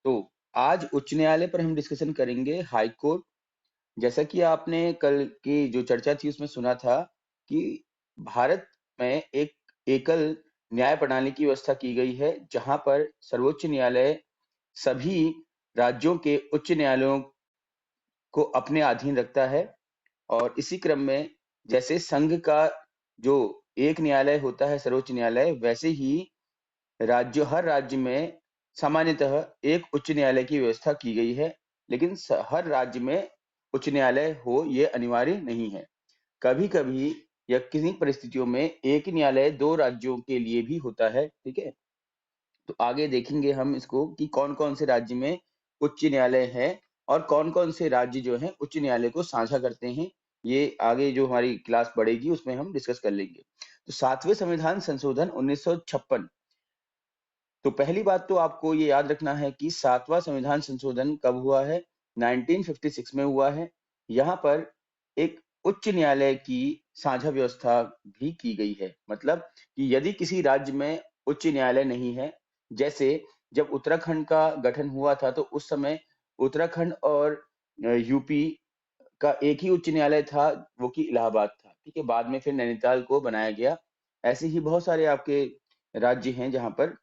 तो आज उच्च न्यायालय पर हम डिस्कशन करेंगे हाई कोर्ट। जैसा कि आपने कल की जो चर्चा थी उसमें सुना था कि भारत में एक एकल न्याय प्रणाली की व्यवस्था की गई है, जहां पर सर्वोच्च न्यायालय सभी राज्यों के उच्च न्यायालयों को अपने अधीन रखता है। और इसी क्रम में जैसे संघ का जो एक न्यायालय होता है सर्वोच्च न्यायालय, वैसे ही हर राज्य में सामान्यतः एक उच्च न्यायालय की व्यवस्था की गई है। लेकिन हर राज्य में उच्च न्यायालय हो ये अनिवार्य नहीं है। कभी-कभी या किन्हीं परिस्थितियों में एक ही न्यायालय 2 राज्यों के लिए भी होता है, ठीक है? तो आगे देखेंगे हम इसको कि कौन-कौन से राज्य में उच्च न्यायालय है और कौन-कौन से राज्य जो हैं उच्च न्यायालय को साझा करते हैं। ये आगे जो हमारी क्लास बढ़ेगी उसमें हम डिस्कस कर लेंगे। तो 7वें संविधान संशोधन 1956। तो पहली बात तो आपको ये याद रखना है कि 7वां संविधान संशोधन कब हुआ है? 1956 में हुआ है। यहाँ पर एक उच्च न्यायालय की साझा व्यवस्था भी की गई है। मतलब कि यदि किसी राज्य में उच्च न्यायालय नहीं है, जैसे जब उत्तराखंड का गठन हुआ था तो उस समय उत्तराखंड और यूपी का एक ही उच्च न्यायालय था, वो कि इलाहाबाद था। ठीक है? बाद में फिर नैनीताल को बनाया गया। ऐसे ही बहुत सारे आपके राज्य हैं जहाँ पर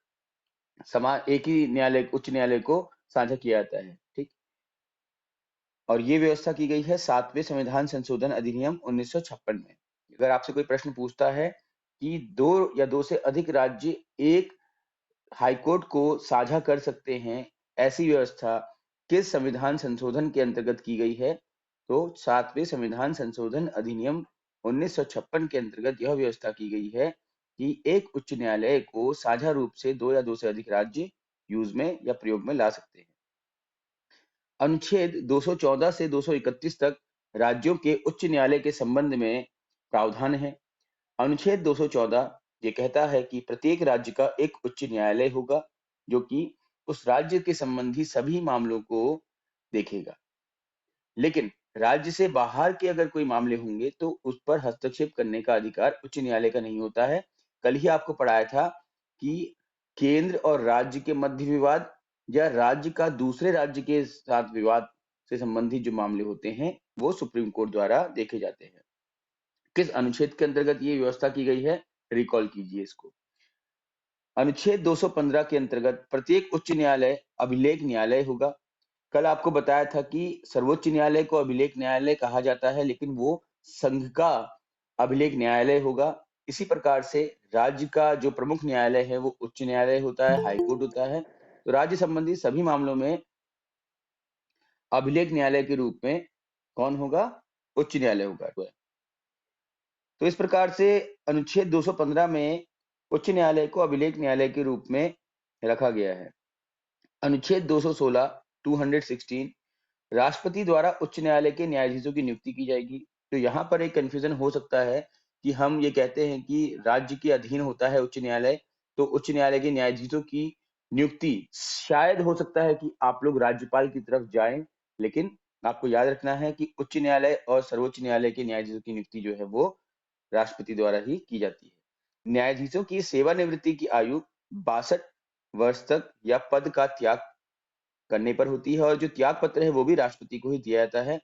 एक ही उच्च न्यायालय को साझा किया जाता है। ठीक? और ये व्यवस्था की गई है 7वें संविधान संशोधन अधिनियम 1956 में। अगर आपसे कोई प्रश्न पूछता है कि 2 या 2 से अधिक राज्य एक हाईकोर्ट को साझा कर सकते हैं, ऐसी व्यवस्था किस संविधान संशोधन के अंतर्गत की गई है? तो 7वें संविधान संशोधन अधिनियम 1956 के अंतर्गत यह व्यवस्था की गई है कि एक उच्च न्यायालय को साझा रूप से 2 या 2 से अधिक राज्य यूज में या प्रयोग में ला सकते हैं। अनुच्छेद 214 से 231 तक राज्यों के उच्च न्यायालय के संबंध में प्रावधान है। अनुच्छेद 214 ये कहता है कि प्रत्येक राज्य का एक उच्च न्यायालय होगा, जो कि उस राज्य के संबंधी सभी मामलों को देखेगा। लेकिन राज्य से बाहर के अगर कोई मामले होंगे तो उस पर हस्तक्षेप करने का अधिकार उच्च न्यायालय का नहीं होता है। कल ही आपको पढ़ाया था कि केंद्र और राज्य के मध्य विवाद या राज्य का दूसरे राज्य के साथ विवाद से संबंधित जो मामले होते हैं वो सुप्रीम कोर्ट द्वारा देखे जाते हैं। किस अनुच्छेद के अंतर्गत ये व्यवस्था की गई है? रिकॉल कीजिए इसको। अनुच्छेद 215 के अंतर्गत प्रत्येक उच्च न्यायालय अभिलेख न्यायालय होगा। कल आपको बताया था कि सर्वोच्च न्यायालय को अभिलेख न्यायालय कहा जाता है, लेकिन वो संघ का अभिलेख न्यायालय होगा। इसी प्रकार से राज्य का जो प्रमुख न्यायालय है वो उच्च न्यायालय होता है, हाई कोर्ट होता है। तो राज्य संबंधी सभी मामलों में अभिलेख न्यायालय के रूप में कौन होगा? उच्च न्यायालय होगा। तो इस प्रकार से अनुच्छेद 215 में उच्च न्यायालय को अभिलेख न्यायालय के रूप में रखा गया है। अनुच्छेद 216 216 राष्ट्रपति द्वारा उच्च न्यायालय के न्यायाधीशों की नियुक्ति की जाएगी। तो यहाँ पर एक कंफ्यूजन हो सकता है कि हम ये कहते हैं कि राज्य के अधीन होता है उच्च न्यायालय, तो उच्च न्यायालय के न्यायाधीशों की नियुक्ति शायद हो सकता है कि आप लोग राज्यपाल की तरफ जाएं, लेकिन आपको याद रखना है कि उच्च न्यायालय और सर्वोच्च न्यायालय के न्यायाधीशों की नियुक्ति जो है वो राष्ट्रपति द्वारा ही की जाती है। न्यायाधीशों की सेवानिवृत्ति की आयु 62 वर्ष तक या पद का त्याग करने पर होती है, और जो त्याग पत्र है वो भी राष्ट्रपति को ही दिया जाता है।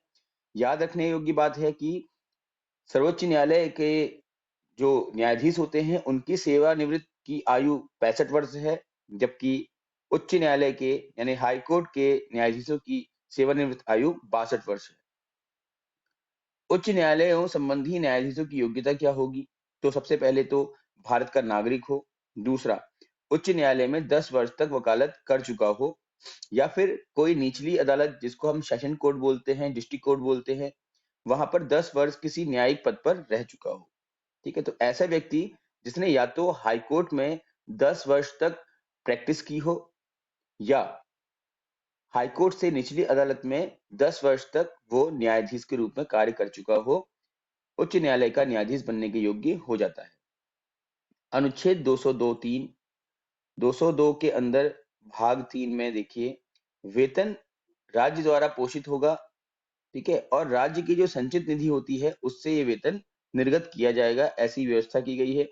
याद रखने योग्य बात है कि सर्वोच्च न्यायालय के जो न्यायाधीश होते हैं उनकी सेवानिवृत्त की आयु 65 वर्ष है, जबकि उच्च न्यायालय के यानी हाई कोर्ट के न्यायाधीशों की सेवानिवृत्त आयु 62 वर्ष है। उच्च न्यायालयों संबंधी न्यायाधीशों की योग्यता क्या होगी? तो सबसे पहले तो भारत का नागरिक हो, दूसरा उच्च न्यायालय में 10 वर्ष तक वकालत कर चुका हो, या फिर कोई निचली अदालत जिसको हम सेशन कोर्ट बोलते हैं, डिस्ट्रिक्ट कोर्ट बोलते हैं, वहां पर 10 वर्ष किसी न्यायिक पद पर रह चुका हो। ठीक है? तो ऐसा व्यक्ति जिसने या तो हाई कोर्ट में 10 वर्ष तक प्रैक्टिस की हो, या हाईकोर्ट से निचली अदालत में 10 वर्ष तक वो न्यायाधीश के रूप में कार्य कर चुका हो, उच्च न्यायालय का न्यायाधीश बनने के योग्य हो जाता है। अनुच्छेद 202(3) 202 के अंदर भाग 3 में देखिए, वेतन राज्य द्वारा पोषित होगा, ठीक है? और राज्य की जो संचित निधि होती है उससे ये वेतन निर्गत किया जाएगा, ऐसी व्यवस्था की गई है।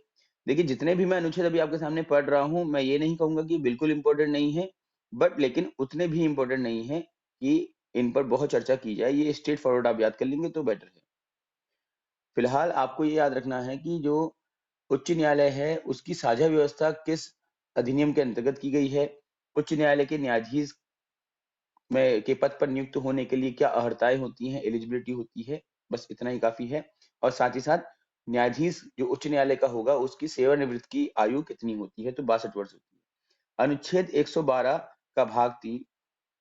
देखिए जितने भी मैं अनुच्छेद अभी आपके सामने पढ़ रहा हूँ, मैं ये नहीं कहूंगा कि बिल्कुल इंपॉर्टेंट नहीं है। बट लेकिन उतने भी इम्पोर्टेंट नहीं है कि इन पर बहुत चर्चा की जाए। ये स्ट्रेट फॉरवर्ड आप याद कर लेंगे तो बेटर है। फिलहाल आपको ये याद रखना है कि जो उच्च न्यायालय है उसकी साझा व्यवस्था किस अधिनियम के अंतर्गत की गई है, उच्च न्यायालय के न्यायाधीश में के पद पर नियुक्त होने के लिए क्या अर्हताएं होती हैं, एलिजिबिलिटी होती है, बस इतना ही काफी है। और साथ ही साथ न्यायाधीश जो उच्च न्यायालय का होगा उसकी सेवानिवृत्त की आयु कितनी होती है, तो 62 वर्ष होती है। अनुच्छेद 112 का भाग 3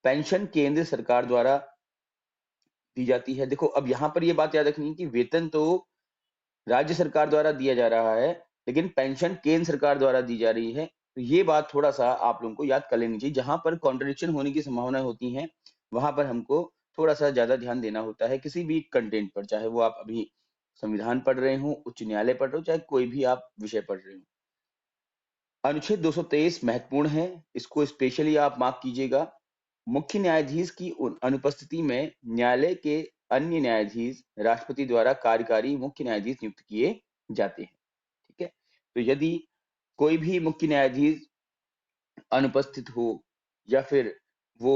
पेंशन केंद्र सरकार द्वारा दी जाती है। देखो अब यहाँ पर ये बात याद रखनी है कि वेतन तो राज्य सरकार द्वारा दिया जा रहा है, लेकिन पेंशन केंद्र सरकार द्वारा दी जा रही है। तो ये बात थोड़ा सा आप लोगों को याद कर लेनी चाहिए। जहां पर कॉन्ट्रडिक्शन होने की संभावना होती है वहां पर हमको थोड़ा सा ज्यादा ध्यान देना होता है किसी भी कंटेंट पर, चाहे वो आप अभी संविधान पढ़ रहे हो, उच्च न्यायालय पढ़ रहे हो, चाहे कोई भी आप विषय पढ़ रहे हो। अनुच्छेद 223 महत्वपूर्ण है, इसको स्पेशली आप मार्क कीजिएगा। मुख्य न्यायाधीश की अनुपस्थिति में न्यायालय के अन्य न्यायाधीश राष्ट्रपति द्वारा कार्यकारी मुख्य न्यायाधीश नियुक्त किए जाते हैं। ठीक है, तो यदि कोई भी मुख्य न्यायाधीश अनुपस्थित हो या फिर वो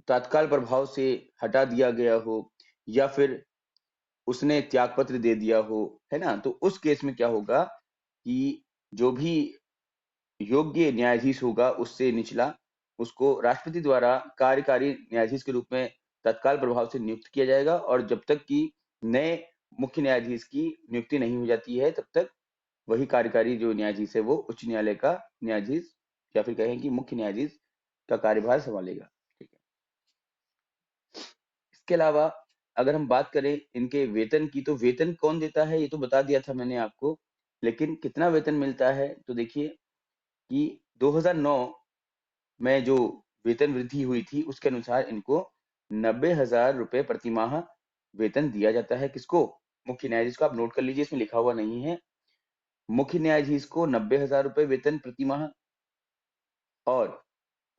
तत्काल प्रभाव से हटा दिया गया हो या फिर उसने त्यागपत्र दे दिया हो, है ना, तो उस केस में क्या होगा कि जो भी योग्य न्यायाधीश होगा उससे निचला, उसको राष्ट्रपति द्वारा कार्यकारी न्यायाधीश के रूप में तत्काल प्रभाव से नियुक्त किया जाएगा। और जब तक कि नए मुख्य न्यायाधीश की नियुक्ति नहीं हो जाती है तब तक वही कार्यकारी जो न्यायाधीश है वो उच्च न्यायालय का न्यायाधीश या फिर कहें कि मुख्य न्यायाधीश का कार्यभार संभालेगा। ठीक है, इसके अलावा अगर हम बात करें इनके वेतन की, तो वेतन कौन देता है ये तो बता दिया था मैंने आपको, लेकिन कितना वेतन मिलता है तो देखिए कि 2009 में जो वेतन वृद्धि हुई थी उसके अनुसार इनको 90,000 रुपए प्रति माह वेतन दिया जाता है। किसको? मुख्य न्यायाधीश को। आप नोट कर लीजिए, इसमें लिखा हुआ नहीं है। मुख्य न्यायाधीश को 90,000 रुपए वेतन प्रति माह, और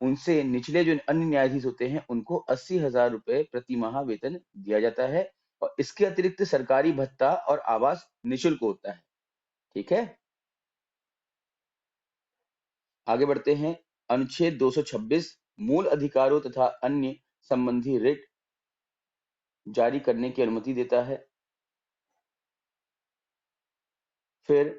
उनसे निचले जो अन्य न्यायाधीश होते हैं उनको 80,000 रुपए प्रति माह वेतन दिया जाता है। और इसके अतिरिक्त सरकारी भत्ता और आवास निःशुल्क होता है। ठीक है, आगे बढ़ते हैं। अनुच्छेद 226 मूल अधिकारों तथा अन्य संबंधी रिट जारी करने की अनुमति देता है। फिर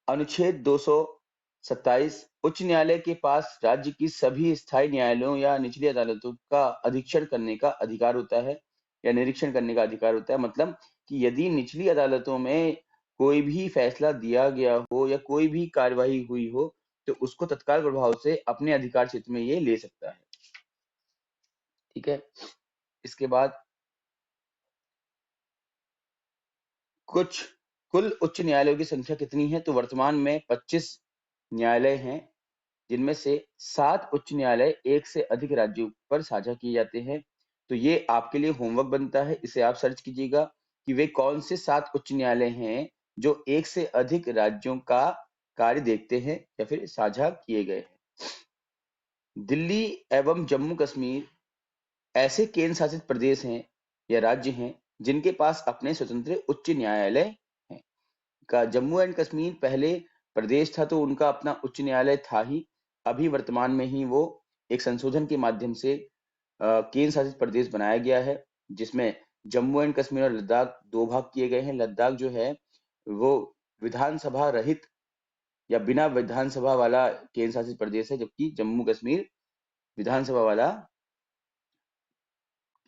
अनुच्छेद 227 उच्च न्यायालय के पास राज्य की सभी स्थायी न्यायालयों या निचली अदालतों का अधीक्षण करने का अधिकार होता है या निरीक्षण करने का अधिकार होता है। मतलब कि यदि निचली अदालतों में कोई भी फैसला दिया गया हो या कोई भी कार्यवाही हुई हो तो उसको तत्काल प्रभाव से अपने अधिकार क्षेत्र में ये ले सकता है। ठीक है, इसके बाद कुछ कुल उच्च न्यायालयों की संख्या कितनी है, तो वर्तमान में 25 न्यायालय हैं, जिनमें से 7 उच्च न्यायालय एक से अधिक राज्यों पर साझा किए जाते हैं। तो ये आपके लिए होमवर्क बनता है, इसे आप सर्च कीजिएगा कि वे कौन से 7 उच्च न्यायालय हैं जो एक से अधिक राज्यों का कार्य देखते हैं या फिर साझा किए गए हैं। दिल्ली एवं जम्मू कश्मीर ऐसे केंद्र शासित प्रदेश हैं या राज्य हैं जिनके पास अपने स्वतंत्र उच्च न्यायालय हैं। का जम्मू एंड कश्मीर पहले प्रदेश था तो उनका अपना उच्च न्यायालय था ही। अभी वर्तमान में ही वो एक संशोधन के माध्यम से केंद्र शासित प्रदेश बनाया गया है, जिसमें जम्मू एंड कश्मीर और लद्दाख दो भाग किए गए हैं। लद्दाख जो है वो विधानसभा रहित या बिना विधानसभा वाला केंद्र शासित प्रदेश है, जबकि जम्मू कश्मीर विधानसभा वाला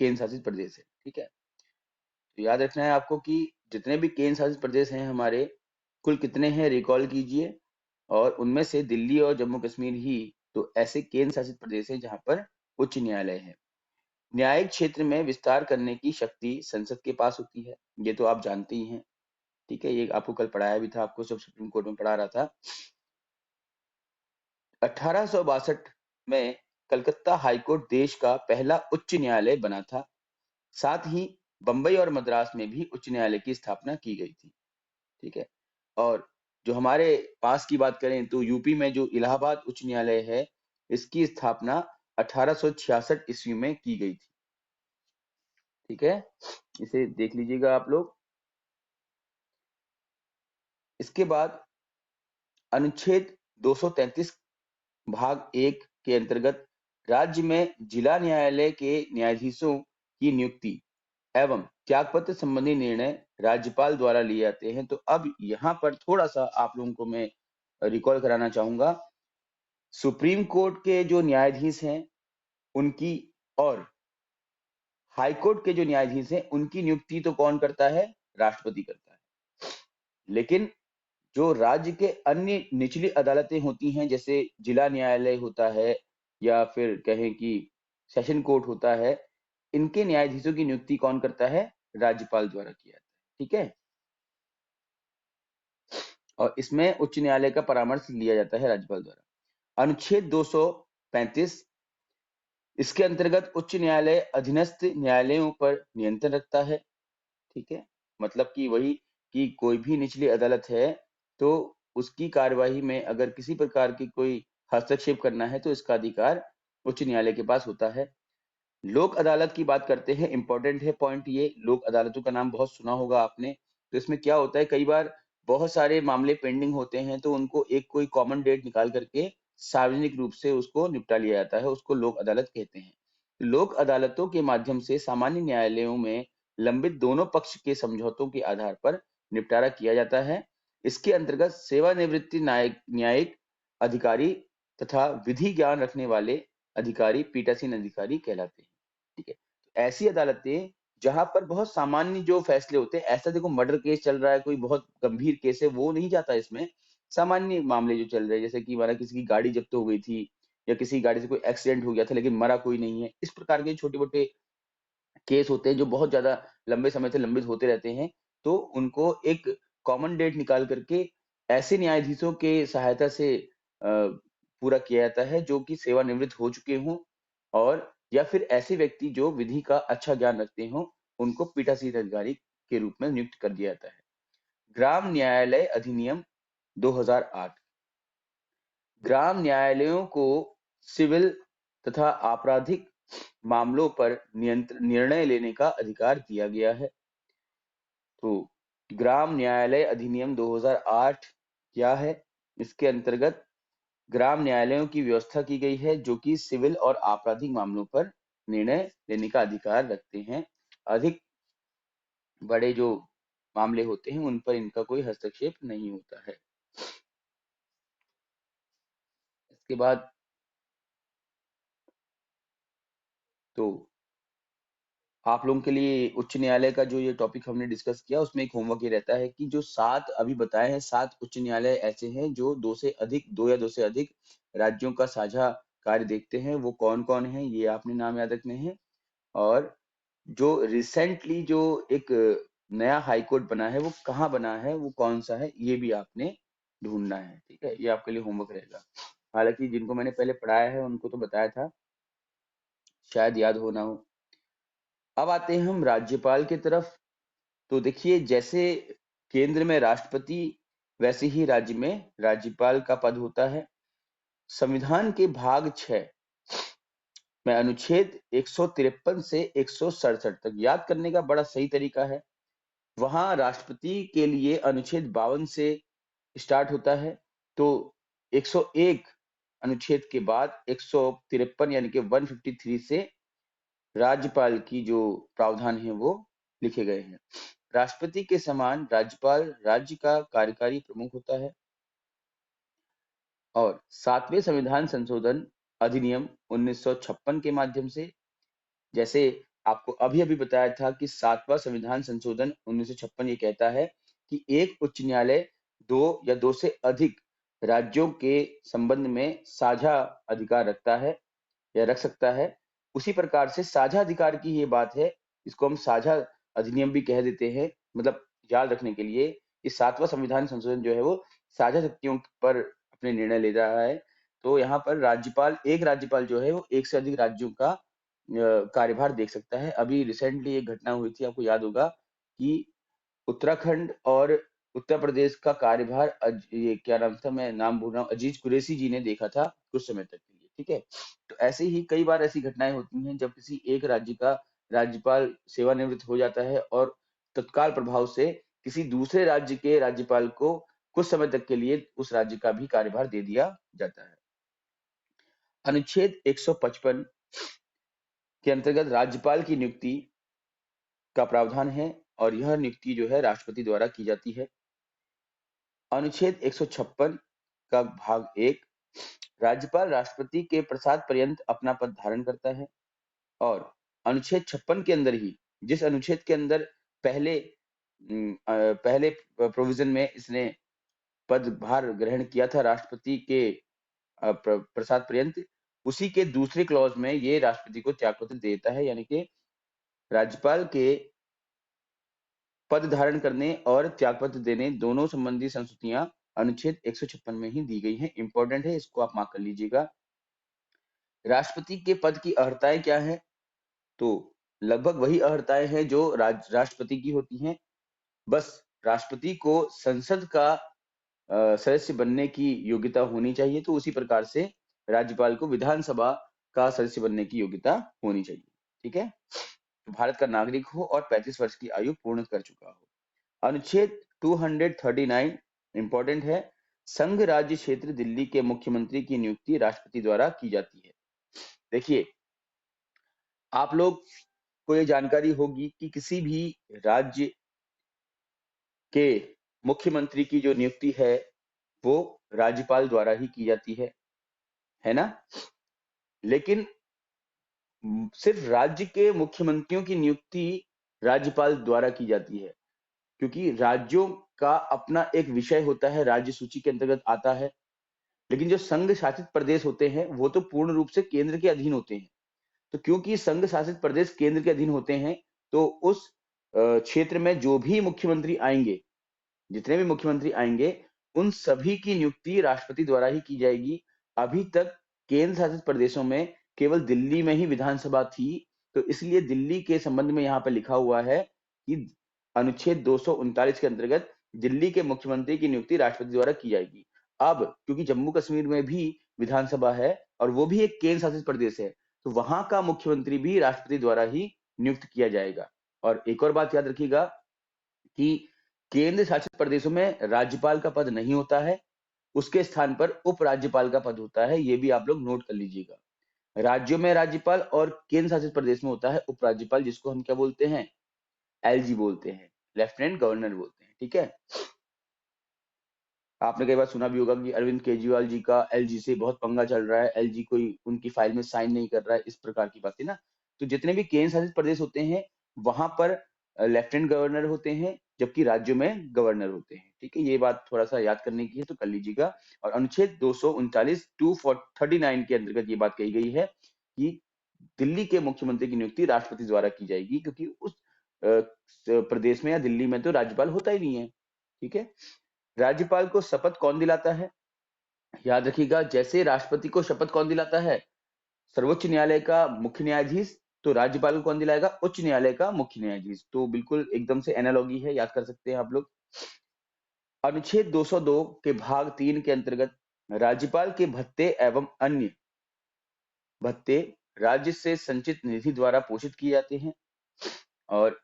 केंद्र शासित प्रदेश है। ठीक है, तो याद रखना है आपको कि जितने भी केंद्र शासित प्रदेश हैं हमारे, कुल कितने हैं रिकॉल कीजिए, और उनमें से दिल्ली और जम्मू कश्मीर ही तो ऐसे केंद्र शासित प्रदेश हैं जहां पर उच्च न्यायालय है। न्यायिक क्षेत्र में विस्तार करने की शक्ति संसद के पास होती है, ये तो आप जानते ही हैं। ठीक है, ये आपको कल पढ़ाया भी था, आपको सब सुप्रीम कोर्ट में पढ़ा रहा था। 1862 में कलकत्ता हाईकोर्ट देश का पहला उच्च न्यायालय बना था। साथ ही बंबई और मद्रास में भी उच्च न्यायालय की स्थापना की गई थी। ठीक है, और जो हमारे पास की बात करें तो यूपी में जो इलाहाबाद उच्च न्यायालय है, इसकी स्थापना 1866 ईस्वी में की गई थी। ठीक है, इसे देख लीजिएगा आप लोग। इसके बाद अनुच्छेद 233 भाग 1 के अंतर्गत राज्य में जिला न्यायालय के न्यायाधीशों की नियुक्ति एवं त्यागपत्र संबंधी निर्णय राज्यपाल द्वारा लिए जाते हैं। तो अब यहाँ पर थोड़ा-सा आप लोगों को मैं रिकॉल कराना चाहूँगा। सुप्रीम कोर्ट के जो न्यायाधीश हैं, उनकी और हाई कोर्ट के जो न्यायाधीश हैं, उनकी नियुक्ति तो कौन करता है? राष्ट्रपति करता है। लेकिन जो राज्य के अन्य निचली अदालतें होती हैं, जैसे जिला न्यायालय होता है या फिर कहें कि सेशन कोर्ट होता है, इनके न्यायाधीशों की नियुक्ति कौन करता है? राज्यपाल द्वारा किया जाता है। ठीक है? और इसमें उच्च न्यायालय का परामर्श लिया जाता है राज्यपाल द्वारा। अनुच्छेद 235 इसके अंतर्गत उच्च न्यायालय अधीनस्थ न्यायालयों पर नियंत्रण रखता है। ठीक है? मतलब कि वही कि कोई भी निचली अदालत है, तो उसकी कार्यवाही में अगर किसी प्रकार की कोई हस्तक्षेप करना है, तो इसका अधिकार उच्च न्यायालय के पास होता है। लोक अदालत की बात करते हैं, इंपॉर्टेंट है पॉइंट ये, लोक अदालतों का नाम बहुत सुना होगा आपने। तो इसमें क्या होता है, कई बार बहुत सारे मामले पेंडिंग होते हैं, तो उनको एक कोई कॉमन डेट निकाल करके सार्वजनिक रूप से उसको निपटा लिया जाता है, उसको लोक अदालत कहते हैं। लोक अदालतों के माध्यम से सामान्य न्यायालयों में लंबित दोनों पक्ष के समझौतों के आधार पर निपटारा किया जाता है। इसके अंतर्गत सेवानिवृत्ति न्यायिक अधिकारी तथा विधि ज्ञान रखने वाले अधिकारी पीठासीन अधिकारी कहलाते हैं। ठीक है? तो ऐसी अदालतें जहां पर बहुत सामान्य जो फैसले होते हैं, ऐसा देखो मर्डर केस चल रहा है, कोई बहुत गंभीर केस है, वो नहीं जाता इसमें। सामान्य मामले जो चल रहे हैं, जैसे कि माना किसी की गाड़ी जब्त हो गई थी या किसी गाड़ी से कोई एक्सीडेंट हो गया था लेकिन मरा कोई नहीं है, इस प्रकार के छोटे मोटे केस होते हैं जो बहुत ज्यादा लंबे समय से लंबित होते रहते हैं, तो उनको एक कॉमन डेट निकाल करके ऐसे न्यायाधीशों के सहायता से पूरा किया जाता है जो कि सेवानिवृत्त हो चुके हों, और या फिर ऐसे व्यक्ति जो विधि का अच्छा ज्ञान रखते हों, उनको पीठासीन अधिकारी के रूप में नियुक्त कर दिया जाता है। ग्राम न्यायालय अधिनियम 2008 ग्राम न्यायालयों को सिविल तथा आपराधिक मामलों पर निर्णय लेने का अधिकार दिया गया है। तो ग्राम न्यायालय अधिनियम 2008 क्या है? इसके अंतर्गत ग्राम न्यायालयों की व्यवस्था की गई है जो कि सिविल और आपराधिक मामलों पर निर्णय लेने का अधिकार रखते हैं। अधिक बड़े जो मामले होते हैं उन पर इनका कोई हस्तक्षेप नहीं होता है। इसके बाद तो आप लोगों के लिए उच्च न्यायालय का जो ये टॉपिक हमने डिस्कस किया, उसमें एक होमवर्क ये रहता है कि जो 7 अभी बताए हैं, 7 उच्च न्यायालय ऐसे हैं जो 2 या 2 से अधिक राज्यों का साझा कार्य देखते हैं। वो कौन-कौन हैं, ये आपने नाम याद रखने हैं। और जो रिसेंटली जो एक नया हाई कोर्ट बना है, वो कहाँ बना है, वो कौन-सा है, ये भी आपने ढूँढना है। ठीक है? ये आपके लिए होमवर्क रहेगा। हालाँकि जिनको मैंने पहले पढ़ाया है, उनको तो बताया था, शायद याद हो ना हो। अब आते हैं हम राज्यपाल की तरफ। तो देखिए, जैसे केंद्र में राष्ट्रपति, वैसे ही राज्य में राज्यपाल का पद होता है। संविधान के भाग 6 में अनुच्छेद 153 से 167 तक याद करने का बड़ा सही तरीका है। वहां राष्ट्रपति के लिए अनुच्छेद 52 से स्टार्ट होता है, तो 101 अनुच्छेद के बाद 153 यानी कि 153 से राज्यपाल की जो प्रावधान है वो लिखे गए हैं। राष्ट्रपति के समान राज्यपाल राज्य का कार्यकारी प्रमुख होता है। और 7वें संविधान संशोधन अधिनियम 1956 के माध्यम से, जैसे आपको अभी-अभी बताया था कि 7वां संविधान संशोधन 1956 ये कहता है कि एक उच्च न्यायालय 2 या 2 से अधिक राज्यों के संबंध में साझा अधिकार रखता है या रख सकता है। उसी प्रकार से साझा अधिकार की ये बात है, इसको हम साझा अधिनियम भी कह देते हैं, मतलब याद रखने के लिए। ये 7वां संविधान संशोधन जो है वो साझा शक्तियों पर अपने निर्णय ले रहा है। तो यहाँ पर एक राज्यपाल जो है वो एक से अधिक राज्यों का कार्यभार देख सकता है। अभी रिसेंटली एक घटना हुई थी, आपको याद होगा कि उत्तराखंड और उत्तर प्रदेश का कार्यभार ये क्या नाम था, मैं नाम भूल रहा हूँ, अजीज कुरैशी जी ने देखा था कुछ समय तक के लिए। ठीक है? तो ऐसे ही कई बार ऐसी घटनाएं होती हैं जब किसी एक राज्य का राज्यपाल सेवानिवृत्त हो जाता है और तत्काल प्रभाव से किसी दूसरे राज्य के राज्यपाल को कुछ समय तक के लिए उस राज्य का भी कार्यभार दे दिया जाता है। अनुच्छेद 155 के अंतर्गत राज्यपाल की नियुक्ति का प्रावधान है और यह नियुक्ति जो है राष्ट्रपति द्वारा की जाती है। अनुच्छेद 156 का भाग 1, राज्यपाल राष्ट्रपति के प्रसाद पर्यंत अपना पद धारण करता है। और अनुच्छेद 56 के अंदर ही, जिस अनुच्छेद के अंदर पहले प्रोविजन में इसने पदभार ग्रहण किया था राष्ट्रपति के प्रसाद पर्यंत, उसी के दूसरे क्लॉज में ये राष्ट्रपति को त्यागपत्र देता है, यानी कि राज्यपाल के पद धारण करने और त्यागपत्र देने दोनों संबंधी संस्तुतियां अनुच्छेद 156 में ही दी गई हैं। इंपॉर्टेंट है, इसको आप मार्क कर लीजिएगा। राष्ट्रपति के पद की अर्हताएं क्या है? तो लगभग वही अर्हताएं हैं जो राष्ट्रपति की होती हैं। बस राष्ट्रपति को संसद का सदस्य बनने की योग्यता होनी चाहिए, तो उसी प्रकार से राज्यपाल को विधानसभा का सदस्य बनने की योग्यता होनी चाहिए। ठीक है, तो भारत का नागरिक हो और 35 वर्ष की आयु पूर्ण कर चुका हो। अनुच्छेद 239 इंपॉर्टेंट है, संघ राज्य क्षेत्र दिल्ली के मुख्यमंत्री की नियुक्ति राष्ट्रपति द्वारा की जाती है। देखिए, आप लोग को ये जानकारी होगी कि किसी भी राज्य के मुख्यमंत्री की जो नियुक्ति है वो राज्यपाल द्वारा ही की जाती है ना? लेकिन सिर्फ राज्य के मुख्यमंत्रियों की नियुक्ति राज्यपाल द्वारा की जाती है, क्योंकि राज्यों का अपना एक विषय होता है, राज्य सूची के अंतर्गत आता है। लेकिन जो संघ शासित प्रदेश होते हैं वो तो पूर्ण रूप से केंद्र के अधीन होते हैं। तो क्योंकि संघ शासित प्रदेश केंद्र के अधीन होते हैं, तो उस क्षेत्र में जो भी मुख्यमंत्री आएंगे, जितने भी मुख्यमंत्री आएंगे, उन सभी की नियुक्ति राष्ट्रपति द्वारा ही की जाएगी। अभी तक केंद्र शासित प्रदेशों में केवल दिल्ली में ही विधानसभा थी, तो इसलिए दिल्ली के संबंध में यहाँ पर लिखा हुआ है कि अनुच्छेद 239 के अंतर्गत दिल्ली के मुख्यमंत्री की नियुक्ति राष्ट्रपति द्वारा की जाएगी। अब क्योंकि जम्मू कश्मीर में भी विधानसभा है और वो भी एक केंद्र शासित प्रदेश है, तो वहां का मुख्यमंत्री भी राष्ट्रपति द्वारा ही नियुक्त किया जाएगा। और एक और बात याद रखिएगा कि केंद्र शासित प्रदेशों में राज्यपाल का पद नहीं होता है, उसके स्थान पर उपराज्यपाल का पद होता है। ये भी आप लोग नोट कर लीजिएगा। राज्यों में राज्यपाल और केंद्र शासित प्रदेश में होता है उपराज्यपाल, जिसको हम क्या बोलते हैं? एलजी बोलते हैं, लेफ्टिनेंट गवर्नर बोलते हैं। ठीक है, आपने कई बार सुना भी होगा कि अरविंद केजरीवाल जी का एलजी से बहुत पंगा चल रहा है, एलजी कोई उनकी फाइल में साइन नहीं कर रहा है, इस प्रकार की बातें ना। तो जितने भी केंद्र शासित प्रदेश होते हैं वहां पर लेफ्टिनेंट गवर्नर होते हैं, जबकि राज्यों में गवर्नर होते हैं। ठीक है, ये बात थोड़ा सा याद करने की है, तो कर लीजिएगा। और अनुच्छेद 239 239 के अंतर्गत ये बात कही गई है कि दिल्ली के मुख्यमंत्री की नियुक्ति राष्ट्रपति द्वारा की जाएगी, क्योंकि उस प्रदेश में या दिल्ली में तो राज्यपाल होता ही नहीं है। ठीक है, राज्यपाल को शपथ कौन दिलाता है? याद रखिएगा, जैसे राष्ट्रपति को शपथ कौन दिलाता है? सर्वोच्च न्यायालय का मुख्य न्यायाधीश। तो राज्यपाल को कौन दिलाएगा? उच्च न्यायालय का मुख्य न्यायाधीश। तो बिल्कुल एकदम से एनालॉगी है, याद कर सकते हैं आप लोग। अनुच्छेद 202 के भाग 3 के अंतर्गत राज्यपाल के भत्ते एवं अन्य भत्ते राज्य से संचित निधि द्वारा पोषित किए जाते हैं। और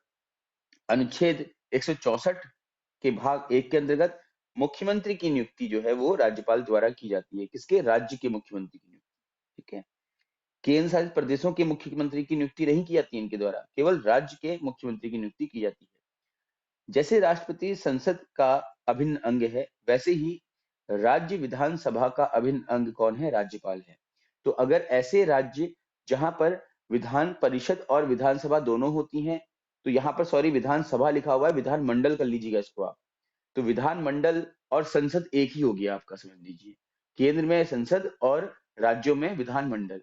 अनुच्छेद 164 के भाग 1 के अंतर्गत मुख्यमंत्री की नियुक्ति जो है वो राज्यपाल द्वारा की जाती है। किसके? राज्य के मुख्यमंत्री की नियुक्ति। ठीक है, केंद्र शासित प्रदेशों के मुख्यमंत्री की नियुक्ति नहीं की जाती इनके द्वारा, केवल राज्य के मुख्यमंत्री की नियुक्ति की जाती है। जैसे राष्ट्रपति संसद का अभिन्न अंग है, वैसे ही राज्य विधानसभा का अभिन्न अंग कौन है? राज्यपाल है। तो अगर ऐसे राज्य जहां पर विधान परिषद और विधानसभा दोनों होती हैं, तो यहाँ पर सॉरी विधानसभा लिखा हुआ है, विधानमंडल कर लीजिएगा इसको आप। तो विधानमंडल और संसद एक ही हो गया आपका, समझ लीजिए। केंद्र में संसद और राज्यों में विधानमंडल।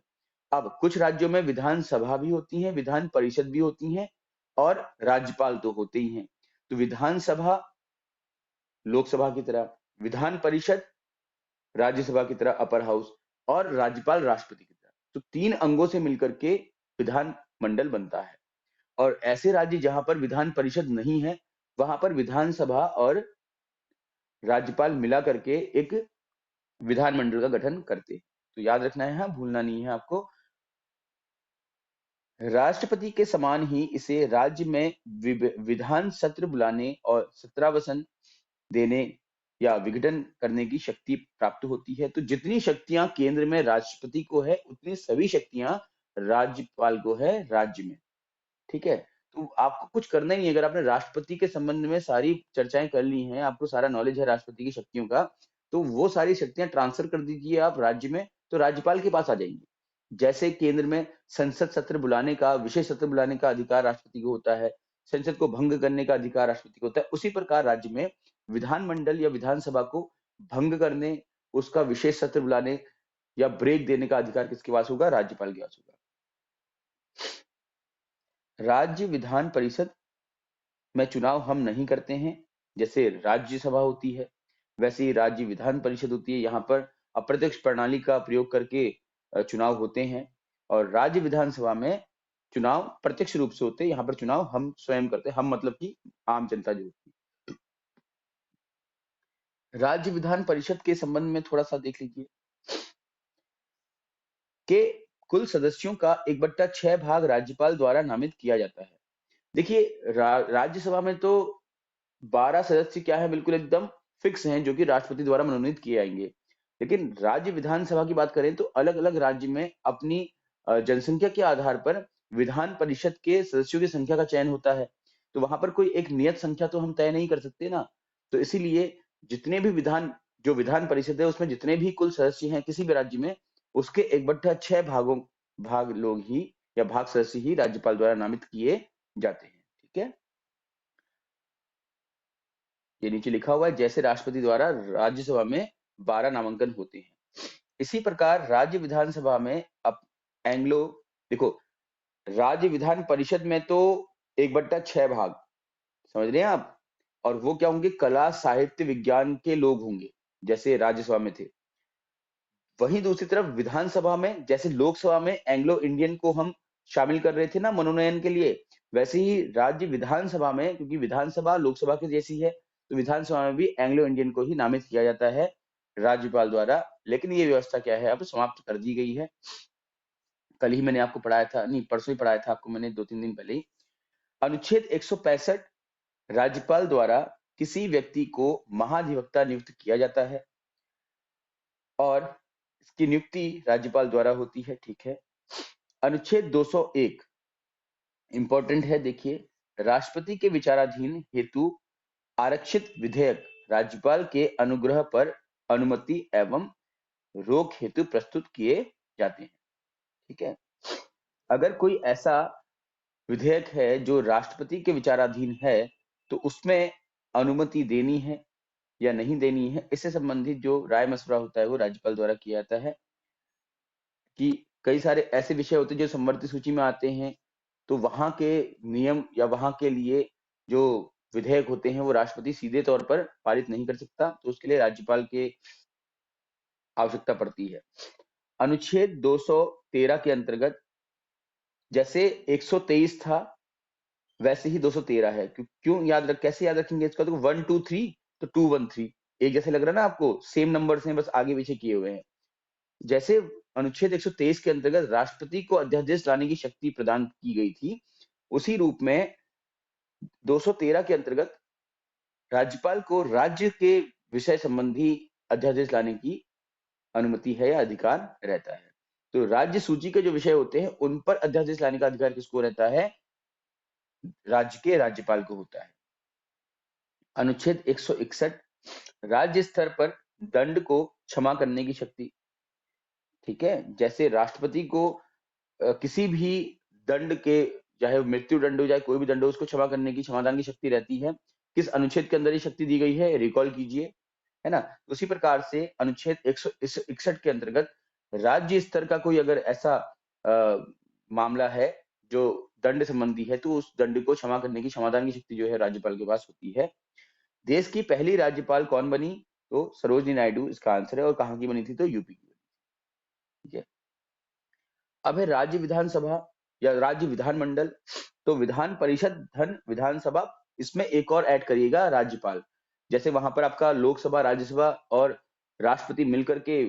अब कुछ राज्यों में विधानसभा भी होती है, विधान परिषद भी होती है और राज्यपाल तो होते ही हैं। तो विधानसभा लोकसभा की तरह, विधान परिषद राज्यसभा की तरह अपर हाउस, और राज्यपाल राष्ट्रपति की तरह। तो 3 अंगों से मिलकर के विधान मंडल बनता है। और ऐसे राज्य जहां पर विधान परिषद नहीं है, वहां पर विधानसभा और राज्यपाल मिला करके एक विधानमंडल का गठन करते हैं। तो याद रखना है, हाँ, भूलना नहीं है आपको। राष्ट्रपति के समान ही इसे राज्य में विधान सत्र बुलाने और सत्रावसन देने या विघटन करने की शक्ति प्राप्त होती है। तो जितनी शक्तियां केंद्र में राष्ट्रपति को है, उतनी सभी शक्तियां राज्यपाल को है राज्य में। ठीक है? तो आपको कुछ करना ही नहीं है। अगर आपने राष्ट्रपति के संबंध में सारी चर्चाएं कर ली हैं, आपको सारा नॉलेज है राष्ट्रपति की शक्तियों का, तो वो सारी शक्तियां ट्रांसफर कर दीजिए आप राज्य में, तो राज्यपाल के पास आ जाएंगी। जैसे केंद्र में संसद सत्र बुलाने का, विशेष सत्र बुलाने का अधिकार राष्ट्रपति को होता है, संसद को भंग करने का अधिकार राष्ट्रपति को होता है, उसी प्रकार राज्य में विधानमंडल या विधानसभा को भंग करने, उसका विशेष सत्र बुलाने या ब्रेक देने का अधिकार किसके पास होगा? राज्यपाल के पास होगा। राज्य विधान परिषद में चुनाव हम नहीं करते हैं। जैसे राज्यसभा होती है, वैसे ही राज्य विधान परिषद होती है। यहाँ पर अप्रत्यक्ष प्रणाली का प्रयोग करके चुनाव होते हैं, और राज्य विधानसभा में चुनाव प्रत्यक्ष रूप से होते हैं। यहाँ पर चुनाव हम स्वयं करते हैं, हम मतलब कि आम जनता जो होती है। राज्य विधान परिषद के संबंध में थोड़ा सा देख लीजिए कि कुल सदस्यों का 1/6 भाग राज्यपाल द्वारा नामित किया जाता है। देखिए, राज्यसभा में तो 12 सदस्य क्या है, बिल्कुल एकदम फिक्स हैं, जो कि राष्ट्रपति द्वारा मनोनीत किए जाएंगे। लेकिन राज्य विधानसभा की बात करें तो अलग अलग राज्य में अपनी जनसंख्या के आधार पर विधान परिषद के सदस्यों की संख्या का चयन होता है। तो वहां पर कोई एक नियत संख्या तो हम तय नहीं कर सकते ना। तो इसीलिए जितने भी विधान परिषद है, उसमें जितने भी कुल सदस्य हैं किसी भी राज्य में, उसके 1/6 भाग लोग ही या भाग सदस्य ही राज्यपाल द्वारा नामित किए जाते हैं। ठीक है, ये नीचे लिखा हुआ है, जैसे राष्ट्रपति द्वारा राज्यसभा में 12 नामांकन होते हैं, इसी प्रकार राज्य विधानसभा में अब एंग्लो देखो, राज्य विधान परिषद में तो 1/6 भाग, समझ रहे हैं आप? और वो क्या होंगे? कला, साहित्य, विज्ञान के लोग होंगे, जैसे राज्यसभा में थे। वहीं दूसरी तरफ विधानसभा में, जैसे लोकसभा में एंग्लो इंडियन को हम शामिल कर रहे थे ना मनोनयन के लिए, वैसे ही राज्य विधानसभा में, क्योंकि विधानसभा लोकसभा के जैसी है, तो विधानसभा में भी एंग्लो इंडियन को ही नामित किया जाता है राज्यपाल द्वारा। लेकिन ये व्यवस्था क्या है, अब समाप्त कर दी गई है। कल ही मैंने आपको पढ़ाया था, नहीं परसों ही पढ़ाया था आपको मैंने, 2-3 दिन पहले ही। अनुच्छेद 165, राज्यपाल द्वारा किसी व्यक्ति को महाधिवक्ता नियुक्त किया जाता है और इसकी नियुक्ति राज्यपाल द्वारा होती है। ठीक है। अनुच्छेद 201 इंपॉर्टेंट है, देखिए, राष्ट्रपति के विचाराधीन हेतु आरक्षित विधेयक राज्यपाल के अनुग्रह पर अनुमति एवं रोक हेतु प्रस्तुत किए जाते हैं। ठीक है। अगर कोई ऐसा विधेयक है जो राष्ट्रपति के विचाराधीन है, तो उसमें अनुमति देनी है या नहीं देनी है, इससे संबंधित जो राय मशवरा होता है वो राज्यपाल द्वारा किया जाता है। कि कई सारे ऐसे विषय होते हैं जो संवर्ती सूची में आते हैं, तो वहां के नियम या वहां के लिए जो विधेयक होते हैं वो राष्ट्रपति सीधे तौर पर पारित नहीं कर सकता, तो उसके लिए राज्यपाल के आवश्यकता पड़ती है। अनुच्छेद 213 के अंतर्गत जैसे 123 था, वैसे ही 213 है। क्यों कैसे याद रखेंगे इसका? तो 123 तो 213 एक जैसे लग रहा है ना आपको, सेम नंबर्स हैं, बस आगे पीछे किए हुए हैं। जैसे अनुच्छेद 123 के अंतर्गत राष्ट्रपति को अध्यादेश लाने की शक्ति प्रदान की गई थी, उसी रूप में 213 के अंतर्गत राज्यपाल को राज्य के विषय संबंधी अध्यादेश लाने की अनुमति है या अधिकार रहता है। तो राज्य सूची के जो विषय होते हैं उन पर अध्यादेश लाने का अधिकार किसको रहता है? राज्य के राज्यपाल को होता है। अनुच्छेद 161 राज्य स्तर पर दंड को क्षमा करने की शक्ति। ठीक है, जैसे राष्ट्रपति को किसी भी दंड के, चाहे मृत्यु दंड हो, चाहे कोई भी दंड हो, उसको क्षमा करने की, क्षमादान की शक्ति रहती है। किस अनुच्छेद के अंदर ये शक्ति दी गई है? रिकॉल कीजिए, है ना। उसी प्रकार से अनुच्छेद 161 के अंतर्गत राज्य स्तर का कोई अगर ऐसा मामला है जो दंड संबंधी है, तो उस दंड को क्षमा करने की, क्षमादान की शक्ति जो है राज्यपाल के पास होती है। देश की पहली राज्यपाल कौन बनी? तो सरोजिनी नायडू इसका आंसर है। और कहाँ की बनी थी? तो यूपी की। ठीक है। अब है राज्य विधानसभा या राज्य विधानमंडल। तो विधान परिषद धन विधानसभा, इसमें एक और ऐड करिएगा, राज्यपाल। जैसे वहां पर आपका लोकसभा, राज्यसभा और राष्ट्रपति मिलकर के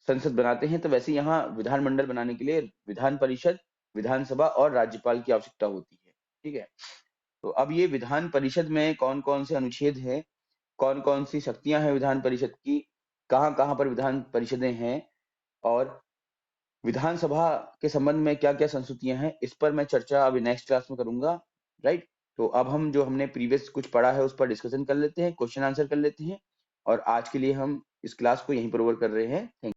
संसद बनाते हैं, तो वैसे यहाँ विधानमंडल बनाने के लिए विधान परिषद, विधानसभा और राज्यपाल की आवश्यकता होती है। ठीक है। तो अब ये विधान परिषद में कौन कौन से अनुच्छेद हैं, कौन-कौन सी शक्तियाँ हैं विधान परिषद की, कहाँ-कहाँ पर विधान परिषदें हैं और विधानसभा के संबंध में क्या-क्या संस्तुतियाँ हैं, इस पर मैं चर्चा अभी नेक्स्ट क्लास में करूँगा, राइट? तो अब हम जो हमने प्रीवियस कुछ पढ़ा है, उस पर डिस्कशन कर लेते हैं, क्वेश्चन आंसर कर लेते हैं और आज के लिए हम इस क्लास को यहीं पर ओवर कर रहे हैं। थैंक